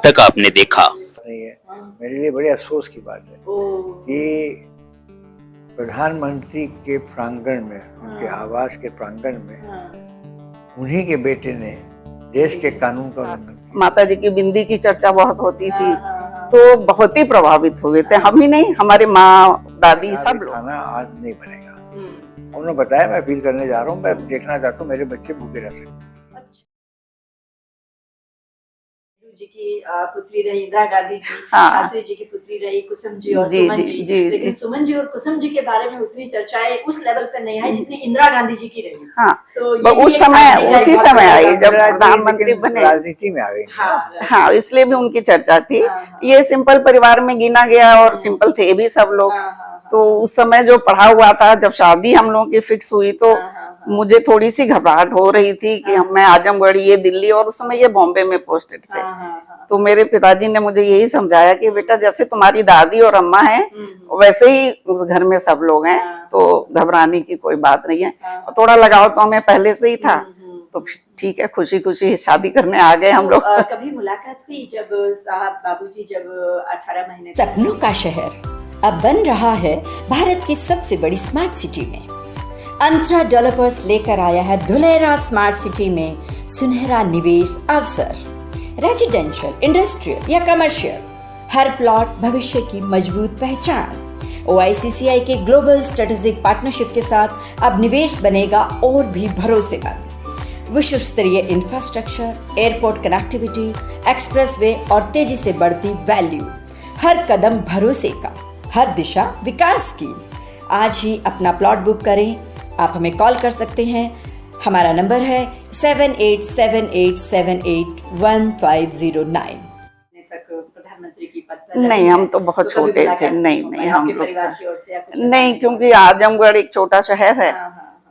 अब तक आपने देखा। नहीं है, मेरे लिए बड़े अफसोस की बात है कि प्रधानमंत्री के प्रांगण में, उनके आवास के प्रांगण में उन्हीं के बेटे ने देश के कानून का उल्लंघन किया। माता जी की बिंदी की चर्चा बहुत होती थी, तो बहुत ही प्रभावित हुए थे। हम ही नहीं, हमारे माँ दादी सब लोग। खाना आज नहीं बनेगा। उन्होंने बताया मैं अपील करने जा रहा हूँ, मैं देखना चाहता हूँ मेरे बच्चे भूखे रह सकें। जी की पुत्री रही इंदिरा गांधी जी, हाँ। शास्त्री जी की पुत्री रही कुसुम जी और जी, सुमन जी, जी, जी, लेकिन जी। सुमन जी और कुसुम जी के बारे में उतनी चर्चाएं उस लेवल पे नहीं आई जितनी इंदिरा गांधी जी की रही। हाँ, तो वो ये उस समय, उसी समय आई जब प्रधानमंत्री बने। राजनीति में आ गई। हाँ, इसलिए भी उनकी चर्चा थी। हाँ। ये सिंपल परिवार में गिना गया और सिंपल थे भी सब लोग। तो उस समय जो पढ़ा हुआ था, जब शादी हम लोगों की फिक्स हुई तो मुझे थोड़ी सी घबराहट हो रही थी कि मैं आजमगढ़, ये दिल्ली, और उस समय ये बॉम्बे में पोस्टेड थे। तो मेरे पिताजी ने मुझे यही समझाया कि बेटा जैसे तुम्हारी दादी और अम्मा है वैसे ही उस घर में सब लोग हैं, तो घबराने की कोई बात नहीं है। और थोड़ा लगाव तो हमें पहले से ही था, तो ठीक है, खुशी खुशी शादी करने आ गए हम लोग। कभी मुलाकात हुई जब साहब बाबूजी जब 18 महीने? सपनों का शहर अब बन रहा है भारत की सबसे बड़ी स्मार्ट सिटी में। अंतरा डेवलपर्स लेकर आया है धुलेरा स्मार्ट सिटी में सुनहरा निवेश अवसर। रेजिडेंशियल, इंडस्ट्रियल या कमर्शियल, हर प्लॉट भविष्य की मजबूत पहचान। OICCI के ग्लोबल स्ट्रेटेजिक पार्टनरशिप के साथ अब निवेश बनेगा और भी भरोसेमंद। विश्व स्तरीय इंफ्रास्ट्रक्चर, एयरपोर्ट कनेक्टिविटी, एक्सप्रेसवे और तेजी से बढ़ती वैल्यू। हर कदम भरोसे का, हर दिशा विकास की। आज ही अपना प्लॉट बुक करें। आप हमें कॉल कर सकते हैं। हमारा नंबर है 7878781509। प्रधानमंत्री की पद पर नहीं, हम तो बहुत छोटे थे। नहीं, हम लोग परिवार की ओर से या कुछ नहीं, क्योंकि आजमगढ़ एक छोटा शहर है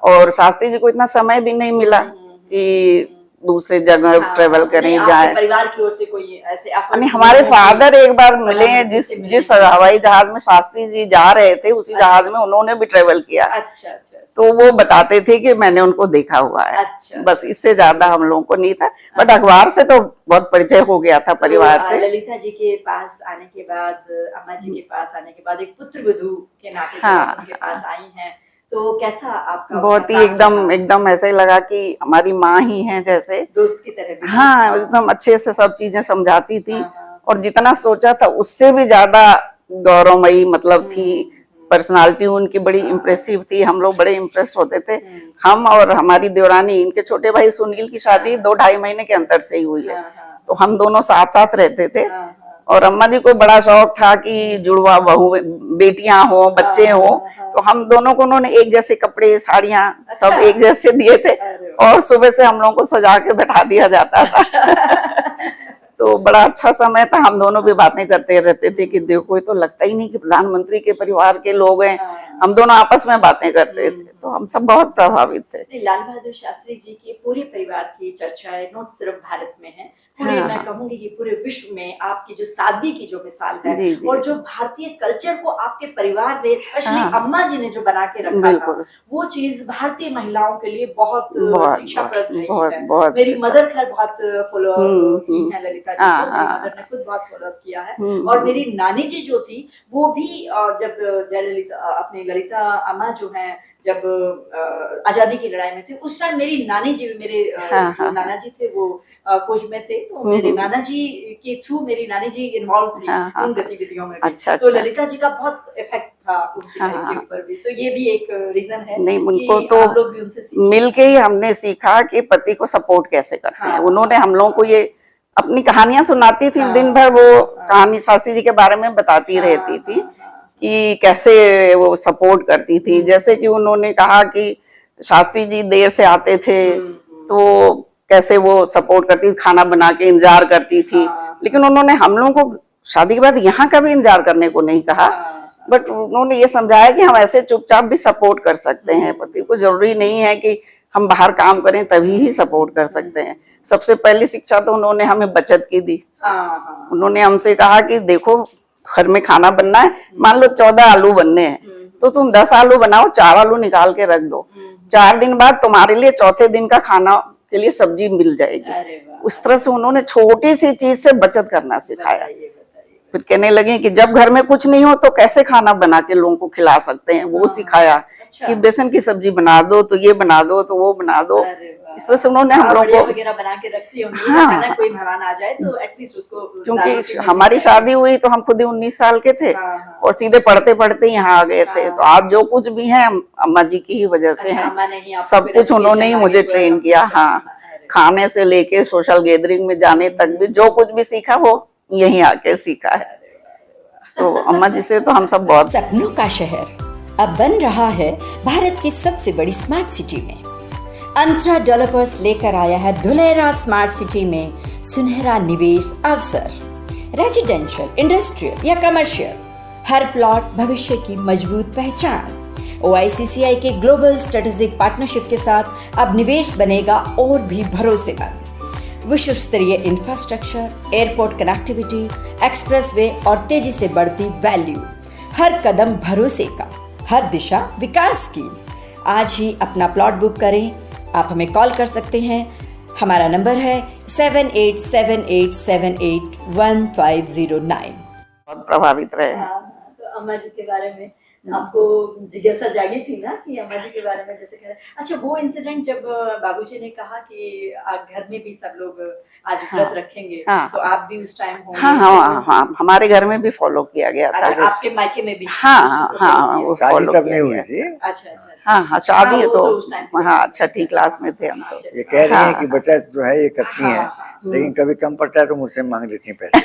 और शास्त्री जी को इतना समय भी नहीं मिला कि दूसरे जगह ट्रेवल करें, जाए। परिवार की ओर से कोई ऐसे हमारे फादर एक बार मिले हैं, जिस हवाई जहाज में शास्त्री जी जा रहे थे उसी जहाज में उन्होंने भी ट्रेवल किया। अच्छा। तो वो बताते थे कि मैंने उनको देखा हुआ है। बस इससे ज्यादा हम लोगों को नहीं था, बट अखबार से तो बहुत परिचय हो गया था परिवार से। ललिता जी के पास आने के बाद, अम्मा जी के पास आने के बाद एक पुत्र वधू के नाते उनके पास आई हैं, तो कैसा आपका? बहुत ही एकदम ऐसा ही लगा कि हमारी माँ ही है, जैसे दोस्त की तरह। हाँ, एकदम अच्छे से सब चीजें समझाती थी और जितना सोचा था उससे भी ज्यादा गौरवमयी मतलब थी। पर्सनालिटी उनकी बड़ी इम्प्रेसिव थी, हम लोग बड़े इम्प्रेस होते थे। हम और हमारी देवरानी, इनके छोटे भाई सुनील की शादी 2-2.5 महीने के अंतर से ही हुई है, तो हम दोनों साथ साथ रहते थे। और अम्मा जी को बड़ा शौक था कि जुड़वा बहू, बेटियां हो, बच्चे हो, तो हम दोनों को उन्होंने एक जैसे कपड़े, साड़ियां सब एक जैसे दिए थे और सुबह से हम लोगों को सजा के बैठा दिया जाता था। तो बड़ा अच्छा समय था। हम दोनों भी बातें करते रहते थे कि देखो ये तो लगता ही नहीं कि प्रधानमंत्री के परिवार के लोग हैं। हम दोनों आपस में बातें करते थे, तो हम सब बहुत प्रभावित थे। लाल बहादुर शास्त्री जी के पूरे परिवार की चर्चाएं नॉट सिर्फ भारत में है, पूरे मैं कहूंगी कि पूरे विश्व में आपकी जो सादगी की जो मिसाल है और जो भारतीय कल्चर को आपके परिवार ने, स्पेशली अम्मा जी ने जो बना के रखा था, वो चीज भारतीय महिलाओं के लिए बहुत शिक्षाप्रद रही है। मेरी मदर खैर बहुत फॉलो की है ललिता जी को, मेरी मदर ने खुद बहुत फॉलो किया है। और मेरी नानी जी जो थी वो भी जब जयललिता, अपनी ललिता अम्मा जो है, जब आजादी की लड़ाई में थी उस टाइम मेरी नानी जी, मेरे जो नाना जी थे वो फौज में थे, तो मेरे नाना जी के थ्रू मेरी नानी जी इन्वॉल्व थी उन गतिविधियों में भी। तो ललिता जी का बहुत इफेक्ट था उनकी लाइफ के ऊपर भी, तो ये भी एक रीजन है। नहीं, उनको तो हम लोग भी उनसे मिलके ही हमने सीखा कि पति को सपोर्ट कैसे करते हैं। उन्होंने हम लोगों को ये अपनी कहानियां सुनाती थी, दिन भर वो कहानी शास्त्री जी के बारे में बताती रहती थी कि कैसे वो सपोर्ट करती थी। जैसे कि उन्होंने कहा कि शास्त्री जी देर से आते थे तो कैसे वो सपोर्ट करती थी, खाना बना के इंतजार करती थी। लेकिन उन्होंने हम लोगों को शादी के बाद यहाँ का भी इंतजार करने को नहीं कहा, बट उन्होंने ये समझाया कि हम ऐसे चुपचाप भी सपोर्ट कर सकते हैं पति को। जरूरी नहीं है कि हम बाहर काम करें तभी ही सपोर्ट कर सकते हैं। सबसे पहली शिक्षा तो उन्होंने हमें बचत की दी। उन्होंने हमसे कहा कि देखो घर में खाना बनना है, मान लो 14 आलू बनने हैं तो तुम 10 आलू बनाओ, 4 आलू निकाल के रख दो। 4 दिन बाद तुम्हारे लिए चौथे दिन का खाना के लिए सब्जी मिल जाएगी। अरे वाह, उस तरह से उन्होंने छोटी सी चीज से बचत करना सिखाया। बताइए। फिर कहने लगे कि जब घर में कुछ नहीं हो तो कैसे खाना बना के लोगों को खिला सकते हैं, वो सिखाया। अच्छा। कि बेसन की सब्जी बना दो तो ये बना दो तो वो बना दो। अरे वाह। इस तरह से उन्होंने हम लोग को वगैरह बना के रखती होंगी, हाँ। अचानक कोई मेहमान आ जाए तो एटलीस्ट उसको क्योंकि हमारी शादी हुई तो हम खुद ही 19 साल के थे हाँ। और सीधे पढ़ते पढ़ते यहाँ आ गए थे। तो आप जो कुछ भी हैं अम्मा जी की ही वजह से अच्छा, हैं। अम्मा ने ही आपको सब फिर कुछ उन्होंने ही education मुझे आगे ट्रेन बढ़ा। किया। हाँ, खाने से लेके सोशल गैदरिंग में जाने तक भी जो कुछ भी सीखा वो यहीं आके सीखा है। तो अम्मा जी से तो हम सब बहुत। सपनों का शहर अब बन रहा है भारत की सबसे बड़ी स्मार्ट सिटी में। अंतरा डेवलपर्स लेकर आया है धुलेरा स्मार्ट सिटी में सुनहरा निवेश अवसर। रेजिडेंशियल, इंडस्ट्रियल या कमर्शियल, हर प्लॉट भविष्य की मजबूत पहचान। OICCI के ग्लोबल स्ट्रेटेजिक पार्टनरशिप के साथ अब निवेश बनेगा और भी भरोसेमंद। विश्व स्तरीय इंफ्रास्ट्रक्चर, एयरपोर्ट कनेक्टिविटी, एक्सप्रेसवे और तेजी से बढ़ती वैल्यू। हर कदम भरोसे का, हर दिशा विकास की। आज ही अपना प्लॉट बुक करें। आप हमें कॉल कर सकते हैं। हमारा नंबर है 7878781509। बहुत प्रभावित रहे हैं। तो अम्मा जी के बारे में आपको जिज्ञासा जागी थी ना कि अम्मा जी के बारे में जैसे कह। अच्छा, वो इंसिडेंट जब बाबूजी ने कहा कि घर में भी सब लोग आज व्रत रखेंगे, हाँ। तो आप भी उस टाइम होंगे? हाँ, हमारे घर में भी फॉलो किया गया था। अच्छा, आपके मायके में भी? हाँ, वो शादी फॉलो तब किया नहीं हुई गया। थी। अच्छा। हाँ, शादी वो तो उस time पे। हाँ, छठी क्लास में थे हम तो। ये कह रही है हाँ। कि बचत जो है ये करती हैं, हाँ। लेकिन कभी कम पड़ता है तो मुझसे मांग लेती हैं पैसे।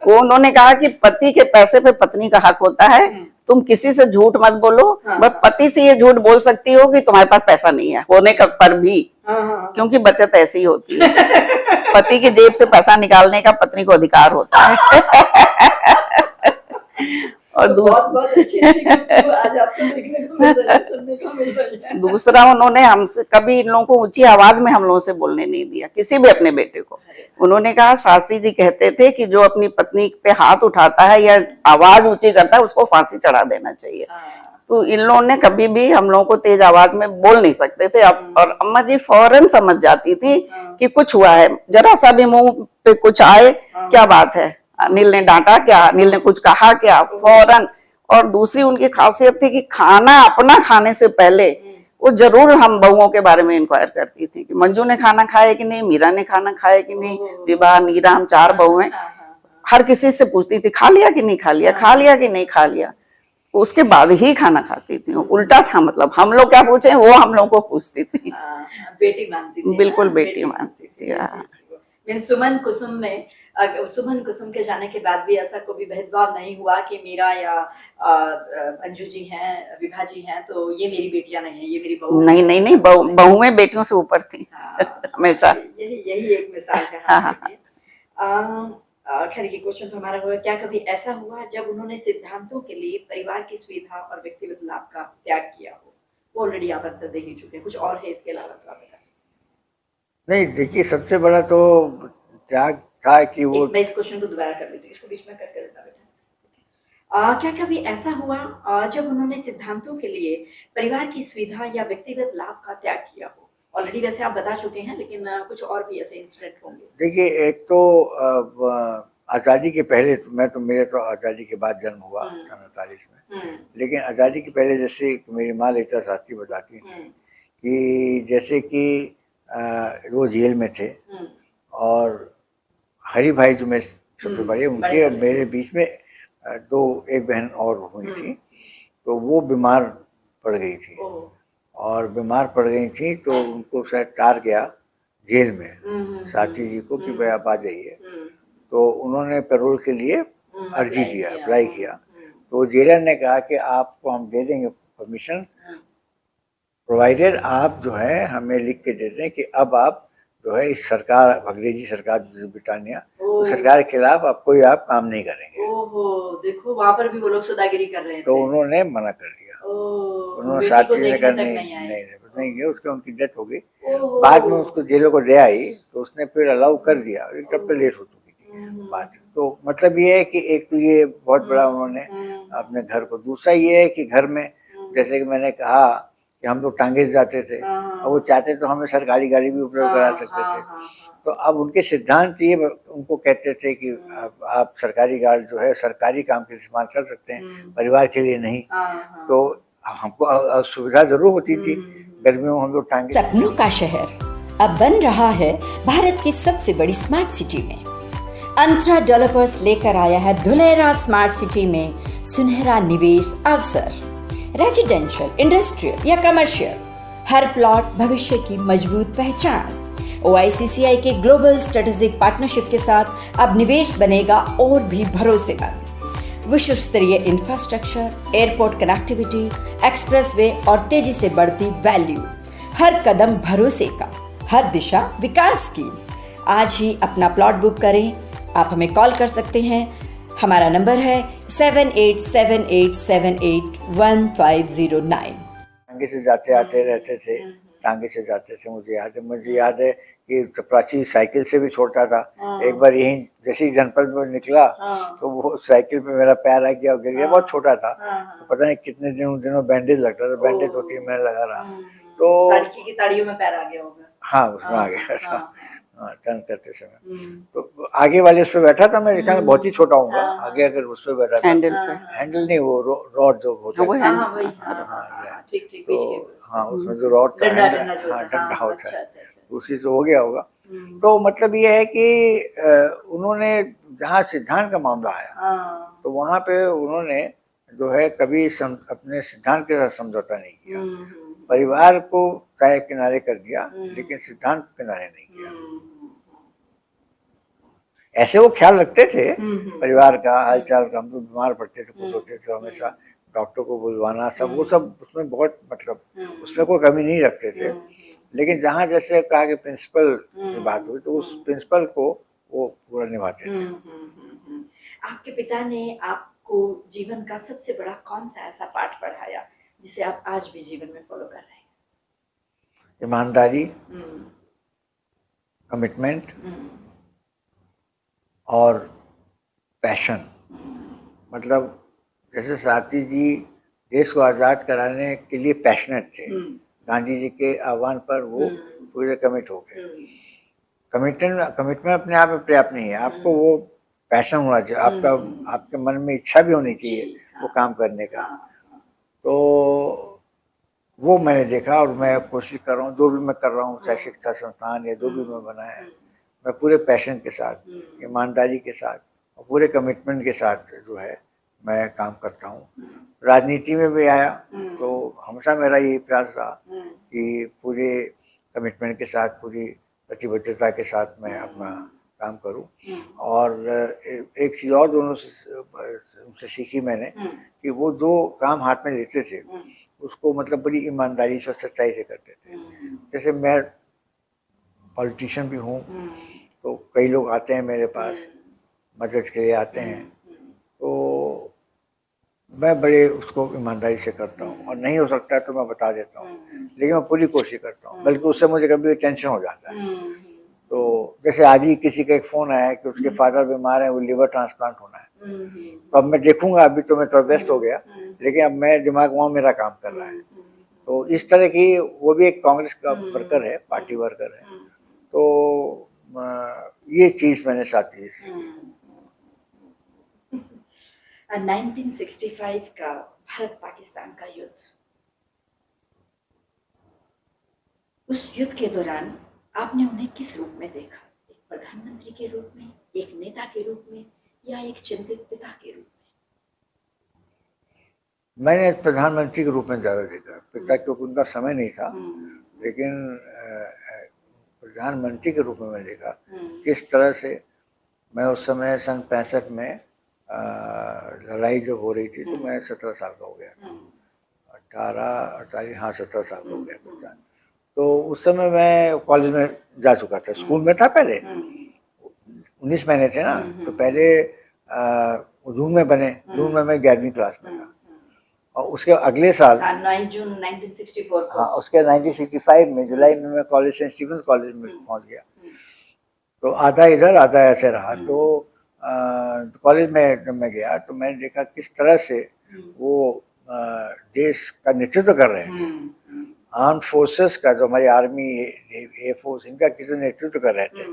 वो उन्होंने कहा कि पति के पैसे पे पत्नी का हक होता है। तुम किसी से झूठ मत बोलो। बस पति से ये झूठ बोल सकती हो कि तुम्हारे पास पैसा नहीं है होने का पर भी, क्योंकि बचत ऐसी ही होती है। पति की जेब से पैसा निकालने का पत्नी को अधिकार होता है। और दूसरा उन्होंने हमसे कभी इन लोगों को ऊंची आवाज में हम लोगों से बोलने नहीं दिया, किसी भी अपने बेटे को। उन्होंने कहा, शास्त्री जी कहते थे कि जो अपनी पत्नी पे हाथ उठाता है या आवाज ऊंची करता है उसको फांसी चढ़ा देना चाहिए। तो इन लोगों ने कभी भी हम लोगों को तेज आवाज में बोल नहीं सकते थे। और अम्मा जी फौरन समझ जाती थी कि कुछ हुआ है, जरा सा भी मुंह पे कुछ आए, क्या बात है, अनिल ने डांटा क्या, अनिल ने कुछ कहा क्या, फौरन। और दूसरी उनकी खासियत थी कि खाना अपना खाने से पहले वो जरूर हम बहुओं के बारे में इंक्वायर करती थी कि मंजू ने खाना खाया कि नहीं, मीरा ने खाना खाया कि नहीं, विभा, नीरा, हम 4 बहू हैं। हर किसी से पूछती थी खा लिया कि नहीं खा लिया, खा लिया कि नहीं खा लिया। उसके बाद ही खाना खाती थी। उल्टा था, मतलब हम लोग क्या पूछे वो हम लोग को पूछती थी। बेटी मानती थी। बिल्कुल बेटी मानती थी। सुमन कुसुम के जाने के बाद भी ऐसा कोई भेदभाव नहीं हुआ कि मीरा या अंजू जी हैं, विभा जी हैं तो ये मेरी बेटियां नहीं है, ये मेरी बहू? नहीं, बहुएं बेटियों से ऊपर थी हमेशा। यही एक मिसाल है। खैर, ये क्वेश्चन तो हमारा हुआ, क्या कभी ऐसा हुआ जब उन्होंने सिद्धांतों के लिए परिवार की सुविधा और व्यक्तिगत लाभ का त्याग किया हो? वो ऑलरेडी आप आंसर दे ही चुके हैं, कुछ और है इसके अलावा तो आप बता सकते? नहीं, देखिए, सबसे बड़ा तो त्याग था कि वो। मैं इस क्वेश्चन को दोबारा कर लेती हूँ, इसको बीच में कट कर देता बेटा। क्या कभी ऐसा हुआ जब उन्होंने सिद्धांतों के लिए परिवार की सुविधा या व्यक्तिगत लाभ का त्याग किया हो? ऑलरेडी वैसे आप बता चुके हैं, लेकिन कुछ और भी ऐसे इंसिडेंट होंगे। देखिए, एक तो आज़ादी के पहले मेरे तो आज़ादी के बाद जन्म हुआ 1948 में। लेकिन आज़ादी के पहले जैसे मेरी माँ ललिता शास्त्री बताती थी कि जैसे कि वो जेल में थे और हरि भाई जो मेरे सबसे बड़े, उनके मेरे बीच में एक बहन और हुई थी, तो वो बीमार पड़ गई थी। और बीमार पड़ गई थी तो उनको शायद टार गया जेल में शास्त्री जी को कि भाई आप आ जाइए। तो उन्होंने पैरोल के लिए अर्जी दिया, अप्लाई किया। तो जेलर ने कहा कि आपको हम दे देंगे परमिशन, प्रोवाइडेड आप जो है हमें लिख के दे दें कि अब आप जो है इस सरकार, अंग्रेजी सरकार ब्रिटानिया, तो सरकार के खिलाफ आप काम नहीं करेंगे। देखो, वहाँ पर भी वो लोग सौदागरी कर रहे थे। तो उन्होंने मना कर दिया। उन्होंने शास्त्री ने कहा नहीं गया, उसके उनकी डेथ हो गई। बाद में उसको जेलों को ले आई तो उसने फिर अलाउ कर दिया, तब तो लेट हो चुकी थी बात। तो मतलब ये है कि एक तो ये बहुत बड़ा उन्होंने अपने घर को, दूसरा ये है कि घर में जैसे कि मैंने कहा कि हम लोग टांगे से जाते थे, और वो चाहते तो हमें सरकारी गाड़ी भी उपलब्ध करा सकते थे। तो अब उनके सिद्धांत ये उनको कहते थे कि आप सरकारी गाड़ी जो है सरकारी काम के लिए इस्तेमाल कर सकते हैं, परिवार के लिए नहीं। तो हमको सुविधा जरूर होती थी, गर्मियों में हम लोग टांगे। सपनों का शहर अब बन रहा है भारत की सबसे बड़ी स्मार्ट सिटी में। अंतरा डेवलपर्स लेकर आया है धुलेरा स्मार्ट सिटी में सुनहरा निवेश अवसर। रेजिडेंशियल, इंडस्ट्रियल या कमर्शियल, हर प्लॉट भविष्य की मजबूत पहचान। OICCI के ग्लोबल स्ट्रेटेजिक पार्टनरशिप के साथ अब निवेश बनेगा और भी भरोसेमंद। विश्व स्तरीय इंफ्रास्ट्रक्चर, एयरपोर्ट कनेक्टिविटी, एक्सप्रेसवे और तेजी से बढ़ती वैल्यू, हर कदम भरोसे का, हर दिशा विकास की। आज ही अपना प्लॉट बुक करें। आप हमें कॉल कर सकते हैं। हमारा नंबर है 7878781509। टांगे से जाते आते रहते थे, टांगे से जाते थे। मुझे याद है कि प्राची साइकिल से भी छोड़ता था। एक बार यहीं जैसे ही जनपद में निकला तो वो साइकिल पे मेरा पैर आ गया और गिर गया। बहुत छोटा था, तो पता नहीं कितने दिनों बैंडेज लगता था। बैंडेज 2-3 महीने लगा रहा। तो साड़ी की ताड़ियों में पैर आ गया होगा। हाँ, उसमें आ गया था। टर्न करते समय तो आगे वाले उस पे बैठा था। मैं देखा बहुत ही छोटा हूँ, आगे अगर उस पे बैठा था, हैंडल नहीं, वो रॉड जो होता है, हाँ उसमें जो रॉड था, डंडा होता है, उसी से हो गया होगा। तो मतलब ये है कि उन्होंने जहाँ सिद्धांत का मामला आया तो वहाँ पे उन्होंने जो है कभी अपने सिद्धांत के साथ समझौता नहीं किया। परिवार को चाहे किनारे कर दिया, लेकिन सिद्धांत किनारे नहीं किया। ऐसे वो ख्याल रखते थे परिवार का, हालचाल का। हम तो बीमार पड़ते थे, कुछ होते थे, हमेशा डॉक्टर को बुलवाना, सब वो सब उसमें बहुत मतलब उसमें कोई कमी नहीं रखते थे। लेकिन जहाँ जैसे कहा कि प्रिंसिपल की बात हुई तो उस प्रिंसिपल को वो पूरा निभाते थे। आपके पिता ने आपको जीवन का सबसे बड़ा कौन सा ऐसा पाठ पढ़ाया जिसे आप आज भी जीवन में फॉलो कर रहे हैं? ईमानदारी, कमिटमेंट और पैशन। मतलब जैसे सारथी जी देश को आज़ाद कराने के लिए पैशनेट थे, गांधी जी के आह्वान पर वो पूरे कमिट हो गए। कमिटमेंट अपने आप में पर्याप्त नहीं है, आपको वो पैशन होना चाहिए, आपके मन में इच्छा भी होनी चाहिए वो काम करने का। तो वो मैंने देखा और मैं कोशिश कर रहा हूँ, जो भी मैं कर रहा हूँ, चाहे शिक्षा संस्थान या जो भी मैं बना है, मैं पूरे पैशन के साथ, ईमानदारी के साथ और पूरे कमिटमेंट के साथ जो है मैं काम करता हूँ। राजनीति में भी आया तो हमेशा मेरा यही प्रयास रहा कि पूरे कमिटमेंट के साथ, पूरी प्रतिबद्धता के साथ मैं अपना काम करूं। और एक चीज़ और दोनों से उनसे सीखी मैंने कि वो जो काम हाथ में लेते थे उसको मतलब बड़ी ईमानदारी से और सच्चाई से करते थे। जैसे मैं पॉलिटिशियन भी हूँ तो कई लोग आते हैं मेरे पास, मदद के लिए आते हैं, तो मैं बड़े उसको ईमानदारी से करता हूँ। और नहीं हो सकता है तो मैं बता देता हूँ, लेकिन मैं पूरी कोशिश करता हूँ। बल्कि उससे मुझे कभी टेंशन हो जाता है। तो जैसे आज ही किसी का एक फ़ोन आया है कि उसके फादर बीमार हैं, वो लिवर ट्रांसप्लांट होना है। तो अब मैं देखूंगा, अभी तो मैं थोड़ा व्यस्त हो गया, लेकिन अब मैं दिमाग वहाँ मेरा काम कर रहा है। तो इस तरह की, वो भी एक कांग्रेस का वर्कर है, पार्टी वर्कर है। तो ये चीज़ मैंने साथ दी थी। 1965 का भारत पाकिस्तान का युद्ध, उस युद्ध के दौरान आपने उन्हें किस रूप में देखा? एक प्रधानमंत्री के रूप में, एक नेता के रूप में, या एक चिंतित पिता के रूप में? मैंने प्रधानमंत्री के रूप में ज़्यादा देखा, पिता क्योंकि उनका समय नहीं था, लेकिन प्रधानमंत्री के रूप में मैंने देखा किस तरह से। मैं उस समय सन 65 में लड़ाई जब हो रही थी तो मैं 17 साल का हो गया था, 17 साल का हो गया था। तो उस समय मैं कॉलेज में जा चुका था, स्कूल में था पहले, 19 महीने थे ना, तो पहले जून में बने, जून में मैं 11वीं क्लास में था। और उसके अगले साल 9 जून 1964 को, हाँ, उसके 1965 में जुलाई में मैं कॉलेज सेंट स्टीफेंस कॉलेज में पहुंच गया। तो आधा इधर आधा ऐसे रहा। तो कॉलेज में जब मैं गया तो मैंने देखा किस तरह से वो देश का नेतृत्व कर रहे हैं। आर्म फोर्सेस का, जो हमारी आर्मी, एयर फोर्स, इनका किस नेतृत्व कर रहे थे,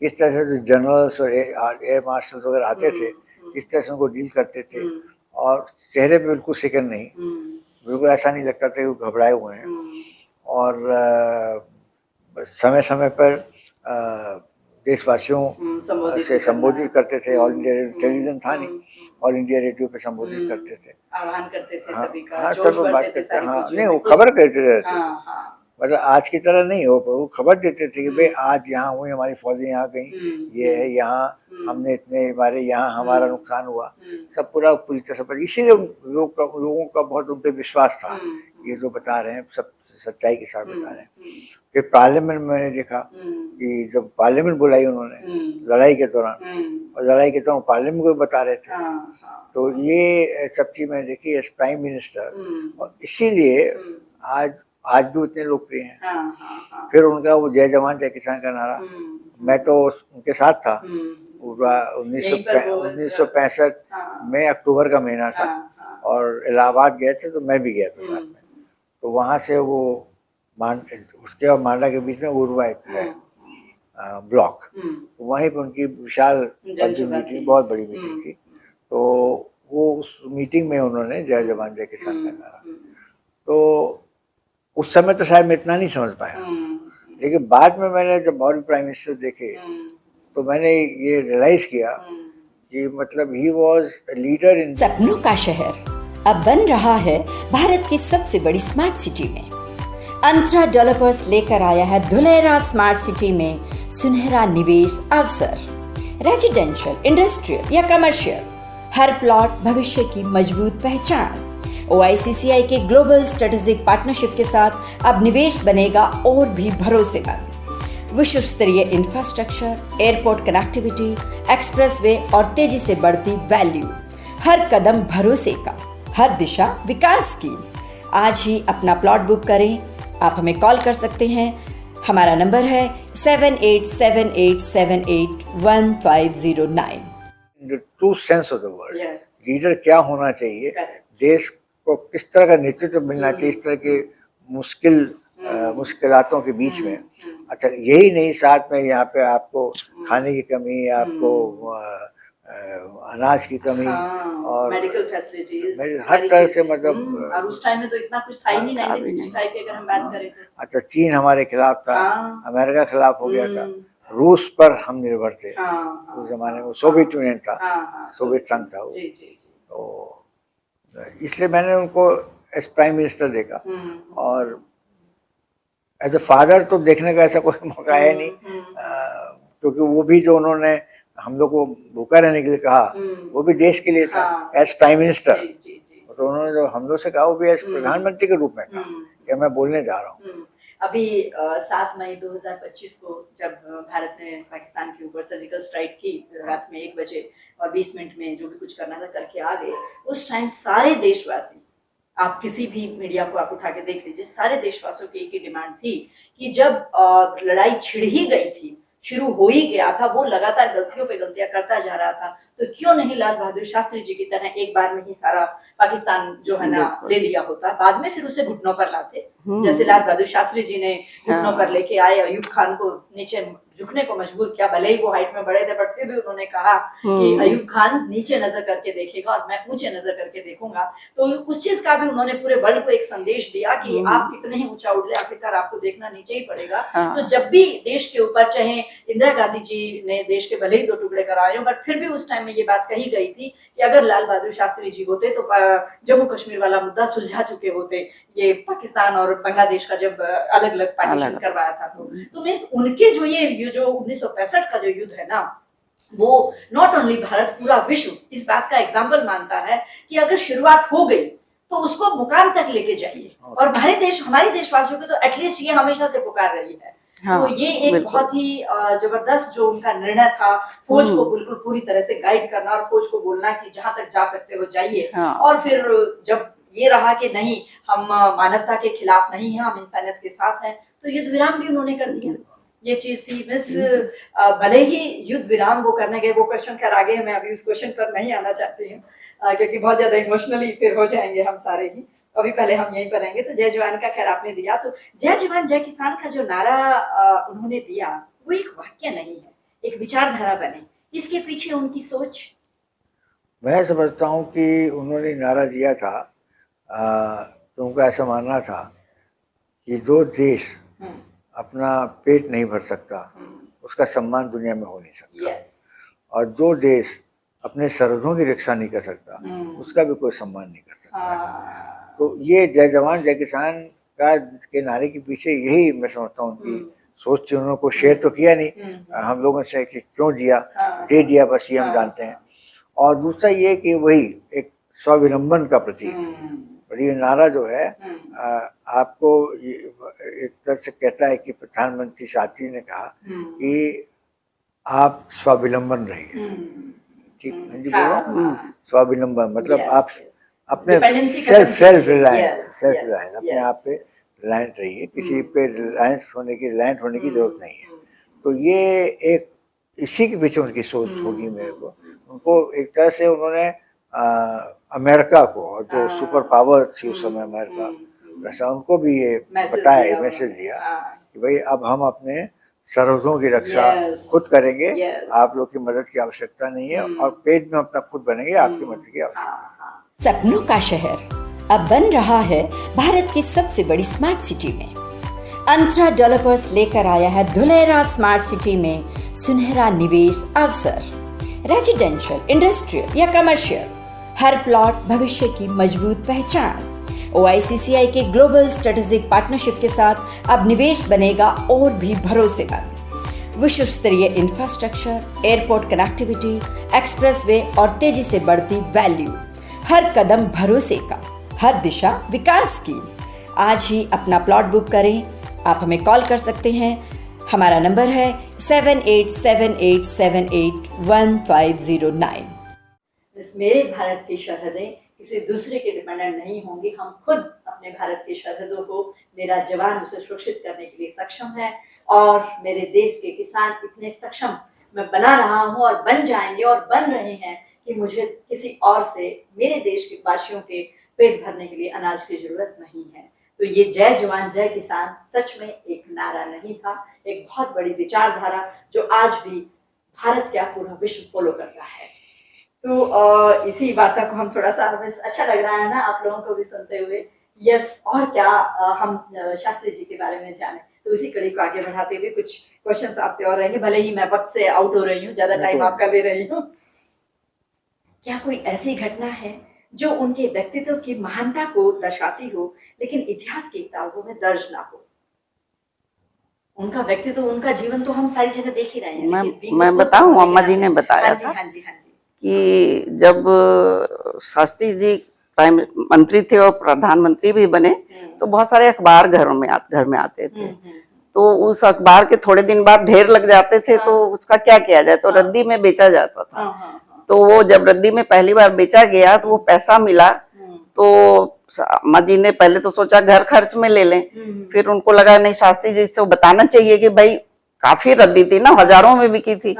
किस तरह से जो जनरल्स और एयर मार्शल्स वगैरह आते थे, किस तरह से उनको डील करते थे, और चेहरे पे बिल्कुल शिकन नहीं, बिल्कुल ऐसा नहीं लगता था कि वो घबराए हुए हैं। और समय समय पर देशवासियों से संबोधित करते थे। ऑल इंडिया टेलीविजन था नहीं, ऑल इंडिया रेडियो पे संबोधित करते थे, आह्वान करते थे हाँ, सभी का, हाँ, जोश सब भरते बात थे करते, सारी हाँ, खुशियों नहीं में। वो खबर कहते रहते, हाँ, हाँ, मतलब आज की तरह नहीं हो, वो खबर देते थे कि भाई आज यहाँ हुई, हमारी फौजें यहाँ गई, ये है यहाँ, हमने इतने मारे, यहाँ हमारा नुकसान हुआ, सब पूरी तरह से। इसीलिए लोगों का बहुत उन पे विश्वास था, ये जो बता रहे हैं सब सच्चाई के साथ बता रहे हैं। फिर पार्लियामेंट में मैंने देखा कि जब पार्लियामेंट बुलाई उन्होंने लड़ाई के दौरान, और लड़ाई के दौरान पार्लियामेंट को बता रहे थे, तो ये सब चीज मैंने देखी एज प्राइम मिनिस्टर, और इसीलिए आज भी उतने लोकप्रिय हैं। फिर उनका वो जय जवान जय किसान का नारा, मैं तो उनके साथ था। 1965 में अक्टूबर का महीना था, और इलाहाबाद गए थे तो मैं भी गया था साथ में। तो वहाँ से वो उसके और मांडा के बीच में उर्वा एक है ब्लॉक, वहीं पर उनकी विशाल मीटिंग, बहुत बड़ी मीटिंग थी। तो वो उस मीटिंग में उन्होंने जय जवान जय किसान का नारा, तो उस समय तो शायद मैं इतना नहीं समझ पाया, लेकिन बाद में मैंने जब और भी प्राइम मिनिस्टर देखे तो मैंने ये रियलाइज किया कि मतलब ही वाज लीडर इन। सपनों का शहर अब बन रहा है भारत की सबसे बड़ी स्मार्ट सिटी में। अंतरा डेवलपर्स लेकर आया है धुलेरा स्मार्ट सिटी में सुनहरा निवेश अवसर। रेजिडेंशियल, इंडस्ट्रियल या कमर्शियल, हर प्लॉट भविष्य की मजबूत पहचान। OICCI के ग्लोबल स्ट्रेटेजिक पार्टनरशिप के साथ अब निवेश बनेगा और भी भरोसेमंद। विश्व स्तरीय इंफ्रास्ट्रक्चर, एयरपोर्ट कनेक्टिविटी, एक्सप्रेसवे और तेजी से बढ़ती वैल्यू। हर कदम भरोसे का, हर दिशा विकास की। आज ही अपना प्लॉट बुक करें। आप हमें कॉल कर सकते हैं। हमारा नंबर है 7878781509। The true sense of the word, leader क्या होना चाहिए, देश को किस तरह का नेतृत्व मिलना चाहिए इस तरह के मुश्किलातों के बीच में। अच्छा, यही नहीं, साथ में यहाँ पे आपको खाने की कमी, आपको अनाज की कमी, और मेडिकल फैसिलिटीज, हर तरह से, मतलब और उस टाइम में तो इतना कुछ था ही नहीं। 1965 की अगर हम बात करें तो अच्छा, चीन हमारे खिलाफ था, अमेरिका खिलाफ हो गया था, रूस पर हम निर्भर थे उस जमाने में, सोवियत यूनियन था, सोवियत संघ था वो। तो इसलिए मैंने उनको एज प्राइम मिनिस्टर देखा, और एज ए फादर तो देखने का ऐसा कोई मौका है नहीं, क्योंकि वो भी जो उन्होंने हम लोग को भूखा रहने के लिए कहा, वो भी देश के लिए था एज प्राइम मिनिस्टर। तो उन्होंने जो हम लोग से कहा, वो भी एज प्रधानमंत्री के रूप में कहा कि मैं बोलने जा रहा हूँ। अभी 7 मई 2025 को जब भारत ने पाकिस्तान के ऊपर सर्जिकल स्ट्राइक की रात में 1 बजे और 20 मिनट में जो भी कुछ करना था करके आ गए, उस टाइम सारे देशवासी, आप किसी भी मीडिया को आप उठा के देख लीजिए, सारे देशवासियों की एक ही डिमांड थी कि जब लड़ाई छिड़ ही गई थी, शुरू हो ही गया था, वो लगातार गलतियों पे गलतियां करता जा रहा था, तो क्यों नहीं लाल बहादुर शास्त्री जी की तरह एक बार में ही सारा पाकिस्तान जो है ना ले लिया होता, बाद में फिर उसे घुटनों पर लाते, जैसे लाल बहादुर शास्त्री जी ने घुटनों पर लेके आए, अयूब खान को नीचे झुकने को मजबूर किया, भले ही वो हाइट में बड़े थे, बट फिर भी उन्होंने कहा कि अयूब खान नीचे नजर करके देखेगा और मैं ऊंचे नजर करके देखूंगा। तो उस चीज का भी उन्होंने पूरे वर्ल्ड को एक संदेश दिया कि आप कितने ही ऊंचा उड़ ले, आखिरकार आपको देखना नीचे ही पड़ेगा। तो जब भी देश के ऊपर, चाहे इंदिरा गांधी जी ने देश के भले ही 2 टुकड़े कराए हो, बट फिर भी उस टाइम में ये बात कही गई थी कि अगर लाल बहादुर शास्त्री जी होते तो जम्मू कश्मीर वाला मुद्दा सुलझा चुके होते, ये पाकिस्तान और बांग्लादेश का जब अलग अलग पार्टीशन करवाया था। तो मीन्स उनके जो ये जो 1965 का जो युद्ध है ना, वो नॉट ओनली भारत, पूरा विश्व इस बात का एग्जाम्पल मानता है कि अगर शुरुआत हो गई तो उसको मुकाम तक लेके जाइए। और हमारे देशवासियों को तो एटलीस्ट ये हमेशा से पुकार रही है। तो ये एक बहुत ही जबरदस्त जो उनका निर्णय था, फौज को बिल्कुल पूरी तरह से गाइड करना और फौज को बोलना कि जहां तक जा सकते हो जाइए। और फिर जब ये रहा कि नहीं, हम मानवता के खिलाफ नहीं है, हम इंसानियत के साथ हैं, तो युद्ध विराम भी उन्होंने कर दिया। ये चीज थी। मिस भले ही युद्ध विराम वो करने गए, वो क्वेश्चन कर आगे, मैं अभी उस क्वेश्चन पर नहीं आना चाहती हूँ क्योंकि बहुत ज्यादा इमोशनली फिर हो जाएंगे हम सारे ही। अभी पहले हम यहीं पर रहेंगे। तो जय जवान का खैर आपने दिया, तो जय जवान जय किसान का जो नारा उन्होंने दिया वो एक वाक्य नहीं है, एक विचारधारा बने, इसके पीछे उनकी सोच। मैं समझता हूँ कि उन्होंने नारा दिया था तो उनका ऐसा मानना था कि जो देश अपना पेट नहीं भर सकता उसका सम्मान दुनिया में हो नहीं सकता, और जो देश अपने सरहदों की रक्षा नहीं कर सकता उसका भी कोई सम्मान नहीं कर सकता। तो ये जय जवान जय किसान का के नारे के पीछे यही मैं समझता हूँ उनकी सोच थी। उन्होंने कोई शेयर तो किया नहीं हम लोगों से कि क्यों दिया, दे दिया, बस ये हम जानते हैं। और दूसरा ये कि वही एक स्वावलंबन का प्रतीक, और ये नारा जो है आपको एक तरह से कहता है कि प्रधानमंत्री साथी ने कहा कि आप स्वावलंबन रहिए। ठीक हिंदी बोल रहा हूँ, स्वावलंबन मतलब आप अपने सेल्फ रिलायंस अपने आप पे रिलायंट रहिए, किसी पे रिलायंस होने की जरूरत नहीं है। तो ये एक इसी के पीछे उनकी सोच होगी। मेरे को उनको एक तरह से उन्होंने अमेरिका को, और जो सुपर पावर थी उस समय अमेरिका, वैसा उनको भी ये बताया, मैसेज दिया कि भाई अब हम अपने सरहदों की रक्षा खुद करेंगे, आप लोग की मदद की आवश्यकता नहीं है, और पेट में अपना खुद बनेंगे, आपकी मदद की आवश्यकता। सपनों का शहर अब बन रहा है भारत की सबसे बड़ी स्मार्ट सिटी में। अंतरा डेवलपर्स लेकर आया है धुलेरा स्मार्ट सिटी में सुनहरा निवेश अवसर। रेजिडेंशियल, इंडस्ट्रियल या कमर्शियल, हर प्लॉट भविष्य की मजबूत पहचान। OICCI के ग्लोबल स्ट्रेटेजिक पार्टनरशिप के साथ अब निवेश बनेगा और भी भरोसेमंद। विश्व स्तरीय इंफ्रास्ट्रक्चर, एयरपोर्ट कनेक्टिविटी, एक्सप्रेसवे और तेजी से बढ़ती वैल्यू, हर कदम भरोसे का, हर दिशा विकास की। आज ही अपना प्लॉट बुक करें। आप हमें कॉल कर सकते हैं, हमारा नंबर है 7878781509। मेरे भारत की सरहदें किसी दूसरे के डिपेंडेंट नहीं होंगी, हम खुद अपने भारत की सरहदों को, मेरा जवान उसे सुरक्षित करने के लिए सक्षम है, और मेरे देश के किसान इतने सक्षम मैं बना रहा हूँ और बन जाएंगे और बन रहे हैं कि मुझे किसी और से, मेरे देश के वासियों के पेट भरने के लिए अनाज की जरूरत नहीं है। तो ये जय जवान जय किसान सच में एक नारा नहीं था, एक बहुत बड़ी विचारधारा जो आज भी भारत का पूरा विश्व फॉलो कर रहा है। तो इसी वार्ता को हम थोड़ा सा, हमें अच्छा लग रहा है ना आप लोगों को भी सुनते हुए। यस, और क्या हम शास्त्री जी के बारे में जाने, तो इसी कड़ी को आगे बढ़ाते हुए कुछ क्वेश्चंस आपसे और रहेंगे, भले ही मैं वक्त से आउट हो रही हूँ, ज्यादा टाइम आपका ले रही हूँ। क्या कोई ऐसी घटना है जो उनके व्यक्तित्व की महानता को दर्शाती हो लेकिन इतिहास की किताबों में दर्ज ना हो? उनका व्यक्तित्व, उनका जीवन तो हम सारी जगह देख ही रहे हैं। मैं बताऊं, अम्मा जी ने बताया था हाँ जी कि जब शास्त्री जी प्राइम मंत्री थे और प्रधानमंत्री भी बने तो बहुत सारे अखबार घर में आते थे। तो उस अखबार के थोड़े दिन बाद ढेर लग जाते थे, तो उसका क्या किया जाए, तो रद्दी में बेचा जाता था। तो वो जब रद्दी में पहली बार बेचा गया तो वो पैसा मिला, तो अम्मा जी ने पहले तो सोचा घर खर्च में ले लें, फिर उनको लगा नहीं, शास्त्री जी से बताना चाहिए कि भाई काफी रद्दी थी ना, हजारों में बिकी थी,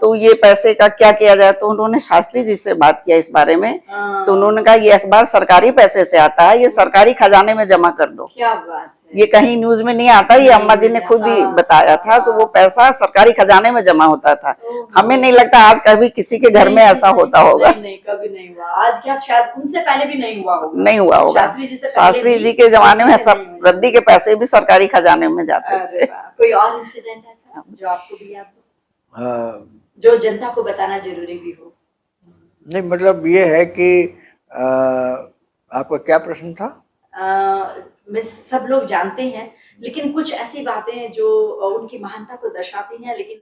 तो ये पैसे का क्या किया जाए। तो उन्होंने शास्त्री जी से बात किया इस बारे में, तो उन्होंने कहा ये अखबार सरकारी पैसे से आता है, ये सरकारी खजाने में जमा कर दो। क्या बात है, ये कहीं न्यूज में नहीं आता, ये अम्मा जी ने खुद ही बताया था। तो वो पैसा सरकारी खजाने में जमा होता था। हमें नहीं लगता आज कभी किसी के घर में ऐसा होता होगा। नहीं, कभी नहीं हुआ। आज क्या, शायद उनसे पहले भी नहीं हुआ होगा। नहीं हुआ होगा। शास्त्री जी के जमाने में सब रद्दी के पैसे भी सरकारी खजाने में जाते थे। कोई और इंसिडेंट ऐसा जो आपको भी याद हो, जो जनता को बताना जरूरी भी हो? नहीं, मतलब ये है कि आपका क्या प्रश्न था? में सब लोग जानते हैं, लेकिन कुछ ऐसी बातें जो उनकी महानता को दर्शाती हैं, लेकिन